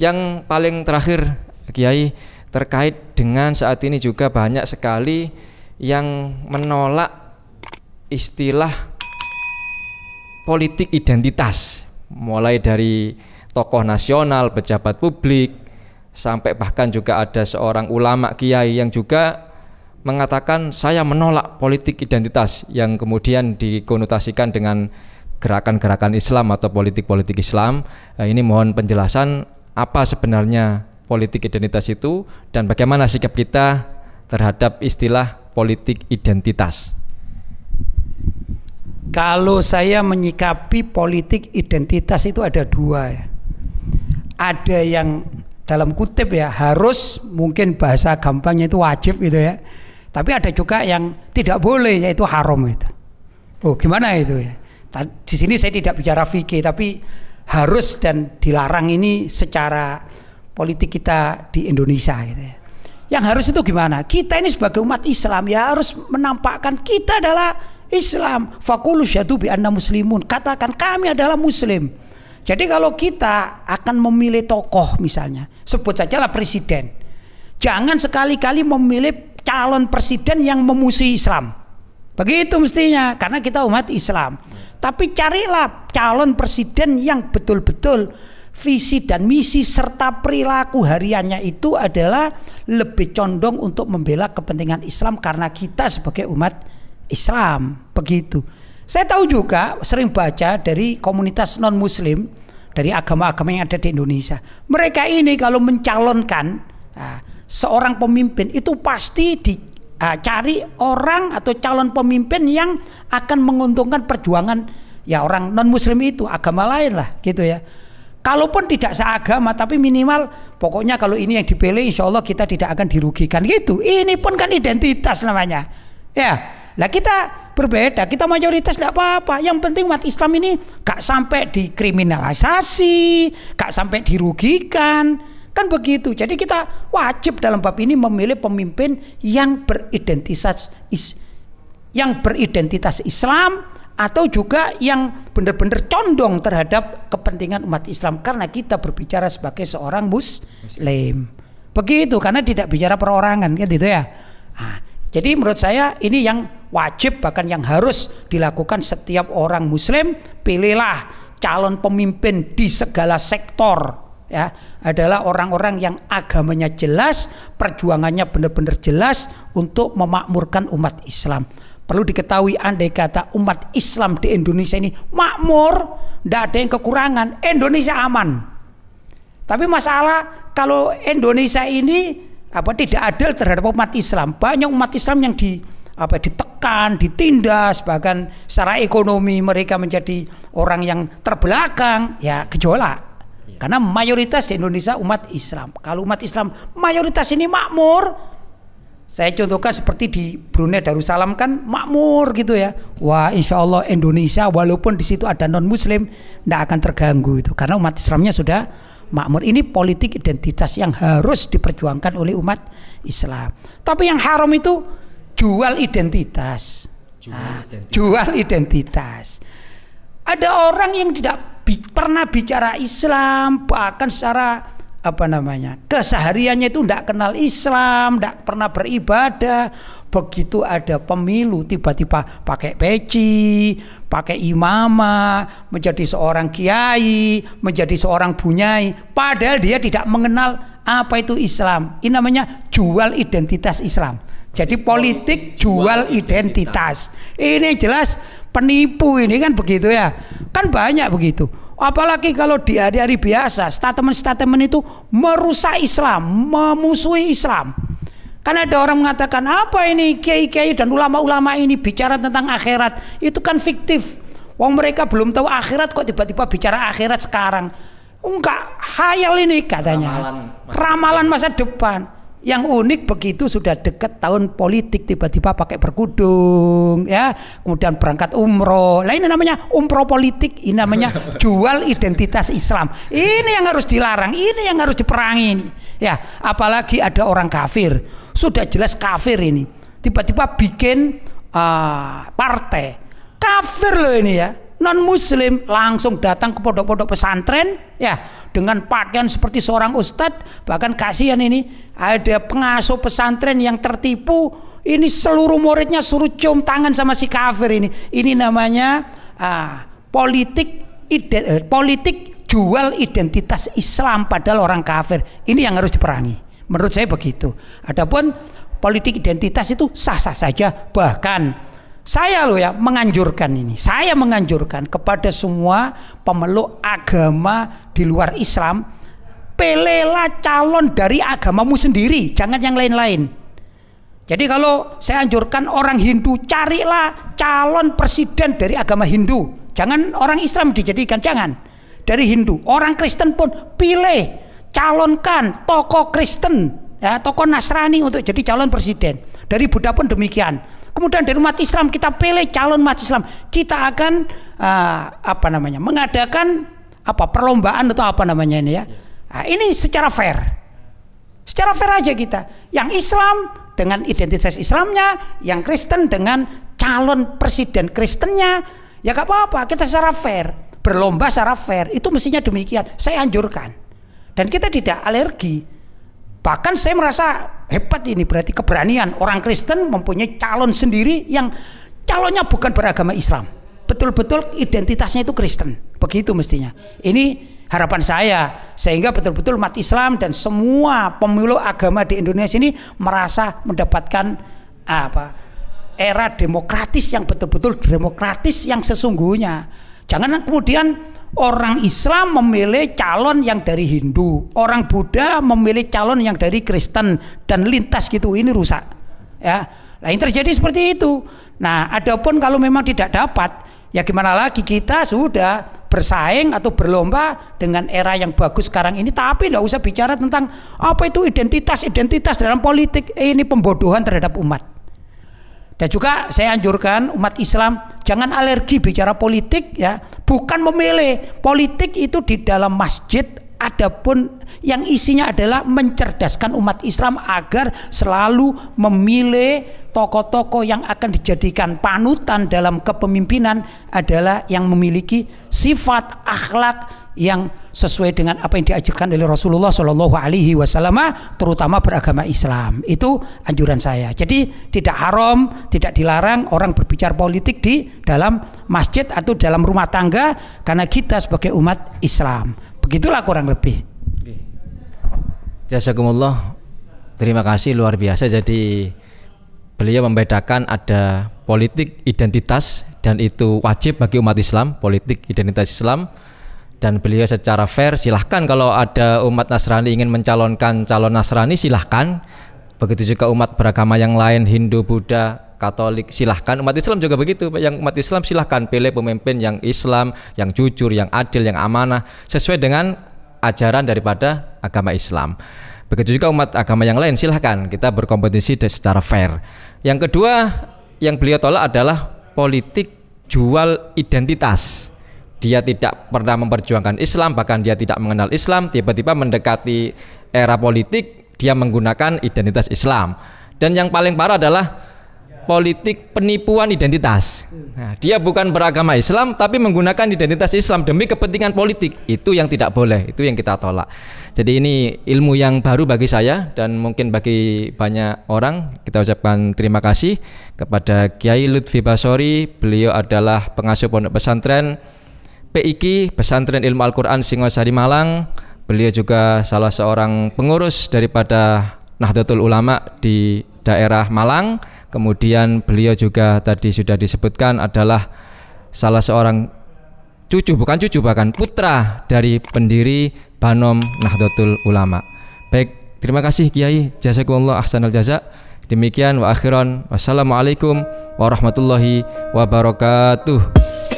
Yang paling terakhir Kiai, terkait dengan saat ini juga banyak sekali yang menolak istilah politik identitas, mulai dari tokoh nasional, pejabat publik, sampai bahkan juga ada seorang ulama kiai yang juga mengatakan saya menolak politik identitas, yang kemudian dikonotasikan dengan gerakan-gerakan Islam atau politik-politik Islam. Ini mohon penjelasan apa sebenarnya politik identitas itu dan bagaimana sikap kita terhadap istilah politik identitas. Kalau saya menyikapi politik identitas itu ada dua ya. Ada yang dalam kutip ya harus, mungkin bahasa gampangnya itu wajib gitu ya. Tapi ada juga yang tidak boleh, yaitu haram itu. Oh gimana itu ya? Di sini saya tidak bicara fikih, tapi harus dan dilarang ini secara politik kita di Indonesia gitu ya. Yang harus itu gimana? Kita ini sebagai umat Islam ya harus menampakkan kita adalah Islam. Faqulu syahadu bi anna muslimun. Katakan kami adalah muslim. Jadi kalau kita akan memilih tokoh misalnya, sebut sajalah presiden. Jangan sekali-kali memilih calon presiden yang memusuhi Islam. Begitu mestinya, karena kita umat Islam. Tapi carilah calon presiden yang betul-betul visi dan misi serta perilaku hariannya itu adalah lebih condong untuk membela kepentingan Islam karena kita sebagai umat Islam. Begitu. Saya tahu juga, sering baca dari komunitas non muslim, dari agama-agama yang ada di Indonesia. Mereka ini kalau mencalonkan seorang pemimpin itu pasti dicari orang atau calon pemimpin yang akan menguntungkan perjuangan ya orang non muslim itu, agama lain lah gitu ya. Kalaupun tidak seagama, tapi minimal pokoknya kalau ini yang dipilih insya Allah kita tidak akan dirugikan gitu. Ini pun kan identitas namanya ya. Nah kita berbeda, kita mayoritas tidak apa-apa. Yang penting umat Islam ini gak sampai dikriminalisasi, gak sampai dirugikan, kan begitu. Jadi kita wajib dalam bab ini memilih pemimpin yang beridentitas Islam, atau juga yang benar-benar condong terhadap kepentingan umat Islam, karena kita berbicara sebagai seorang muslim. Begitu, karena tidak bicara perorangan kan gitu ya. Jadi menurut saya ini yang wajib, bahkan yang harus dilakukan setiap orang muslim. Pilihlah calon pemimpin di segala sektor ya, adalah orang-orang yang agamanya jelas, perjuangannya benar-benar jelas untuk memakmurkan umat Islam. Perlu diketahui, andai kata umat Islam di Indonesia ini makmur, tidak ada yang kekurangan, Indonesia aman. Tapi masalah kalau Indonesia ini tidak adil terhadap umat Islam. Banyak umat Islam yang ditekan, ditindas, bahkan secara ekonomi mereka menjadi orang yang terbelakang, ya gejolak. Karena mayoritas di Indonesia umat Islam. Kalau umat Islam mayoritas ini makmur, saya contohkan seperti di Brunei Darussalam kan makmur gitu ya. Wah insya Allah Indonesia walaupun di situ ada non Muslim tidak akan terganggu itu, karena umat Islamnya sudah makmur. Ini politik identitas yang harus diperjuangkan oleh umat Islam. Tapi yang haram itu jual identitas. Jual identitas. Ada orang yang tidak pernah bicara Islam, bahkan secara kesehariannya itu tidak kenal Islam, tidak pernah beribadah. Begitu ada pemilu tiba-tiba pakai peci, pakai imamah, menjadi seorang kiai, menjadi seorang bunyai, padahal dia tidak mengenal apa itu Islam. Ini namanya jual identitas Islam. Jadi politik jual identitas. Ini jelas penipu ini kan begitu ya. Kan banyak begitu. Apalagi kalau di hari-hari biasa statement-statement itu merusak Islam, memusuhi Islam. Karena ada orang mengatakan apa ini kiai-kiai dan ulama-ulama ini bicara tentang akhirat, itu kan fiktif. Wong mereka belum tahu akhirat kok tiba-tiba bicara akhirat sekarang. Enggak, khayal ini katanya. Ramalan masa depan. Yang unik begitu sudah dekat tahun politik tiba-tiba pakai berkudung ya, kemudian berangkat umroh. Lah ini namanya umroh politik, ini namanya jual identitas Islam. Ini yang harus dilarang, ini yang harus diperangi ini. Ya, apalagi ada orang kafir, sudah jelas kafir ini. Tiba-tiba bikin partai. Kafir loh ini ya. non muslim langsung datang ke pondok-pondok pesantren ya dengan pakaian seperti seorang ustadz. Bahkan kasihan ini ada pengasuh pesantren yang tertipu, ini seluruh muridnya suruh cium tangan sama si kafir ini. Ini namanya politik jual identitas Islam padahal orang kafir. Ini yang harus diperangi. Menurut saya begitu. Adapun politik identitas itu sah-sah saja. Bahkan saya menganjurkan ini. Saya menganjurkan kepada semua pemeluk agama di luar Islam, pilihlah calon dari agamamu sendiri, jangan yang lain-lain. Jadi kalau saya anjurkan orang Hindu, carilah calon presiden dari agama Hindu. Jangan orang Islam dijadikan, jangan. Dari Hindu. Orang Kristen pun pilih, calonkan tokoh Kristen, ya, tokoh Nasrani untuk jadi calon presiden. Dari Buddha pun demikian. Kemudian dari umat Islam kita pilih calon umat Islam. Kita akan mengadakan perlombaan atau apa namanya ini ya. Nah, ini secara fair. Secara fair aja kita. Yang Islam dengan identitas Islamnya, yang Kristen dengan calon presiden Kristennya. Ya gak apa-apa, kita secara fair. Berlomba secara fair. Itu mestinya demikian. Saya anjurkan. Dan kita tidak alergi. Bahkan saya merasa hebat ini, berarti keberanian orang Kristen mempunyai calon sendiri yang calonnya bukan beragama Islam, betul-betul identitasnya itu Kristen. Begitu mestinya. Ini harapan saya, sehingga betul-betul umat Islam dan semua pemeluk agama di Indonesia ini merasa mendapatkan era demokratis yang betul-betul demokratis yang sesungguhnya. Jangan kemudian orang Islam memilih calon yang dari Hindu, orang Buddha memilih calon yang dari Kristen, dan lintas gitu. Ini rusak ya. Nah, yang terjadi seperti itu. Nah, adapun kalau memang tidak dapat, ya gimana lagi, kita sudah bersaing atau berlomba dengan era yang bagus sekarang ini. Tapi tidak usah bicara tentang apa itu identitas dalam politik. Ini pembodohan terhadap umat. Dan juga saya anjurkan umat Islam jangan alergi bicara politik ya. Bukan memilih politik itu di dalam masjid. Adapun yang isinya adalah mencerdaskan umat Islam agar selalu memilih tokoh-tokoh yang akan dijadikan panutan dalam kepemimpinan adalah yang memiliki sifat akhlak yang sesuai dengan apa yang diajarkan oleh Rasulullah Shallallahu Alaihi Wasallam, terutama beragama Islam. Itu anjuran saya. Jadi tidak haram, tidak dilarang orang berbicara politik di dalam masjid atau dalam rumah tangga, karena kita sebagai umat Islam. Begitulah kurang lebih. Jazakumullah. Terima kasih, luar biasa. Jadi beliau membedakan ada politik identitas, dan itu wajib bagi umat Islam, politik identitas Islam. Dan beliau secara fair, silahkan kalau ada umat Nasrani ingin mencalonkan calon Nasrani, silahkan. Begitu juga umat beragama yang lain, Hindu, Buddha, Katolik, silahkan. Umat Islam juga begitu. Yang umat Islam silahkan pilih pemimpin yang Islam, yang jujur, yang adil, yang amanah, sesuai dengan ajaran daripada agama Islam. Begitu juga umat agama yang lain, silahkan. Kita berkompetisi secara fair. Yang kedua yang beliau tolak adalah politik jual identitas. Dia tidak pernah memperjuangkan Islam, bahkan dia tidak mengenal Islam. Tiba-tiba mendekati era politik, dia menggunakan identitas Islam. Dan yang paling parah adalah politik penipuan identitas. Nah, dia bukan beragama Islam tapi menggunakan identitas Islam demi kepentingan politik. Itu yang tidak boleh, itu yang kita tolak. Jadi ini ilmu yang baru bagi saya dan mungkin bagi banyak orang. Kita ucapkan terima kasih kepada Kiai Lutfi Basori. Beliau adalah pengasuh pondok pesantren PIK, Pesantren Ilmu Al-Quran Singosari Malang. Beliau juga salah seorang pengurus daripada Nahdlatul Ulama di daerah Malang. Kemudian beliau juga tadi sudah disebutkan adalah salah seorang bahkan putra dari pendiri Banom Nahdlatul Ulama. Baik, terima kasih Kiai, jazakumullah ahsanal jaza. Demikian wa akhiran, wassalamualaikum warahmatullahi wabarakatuh.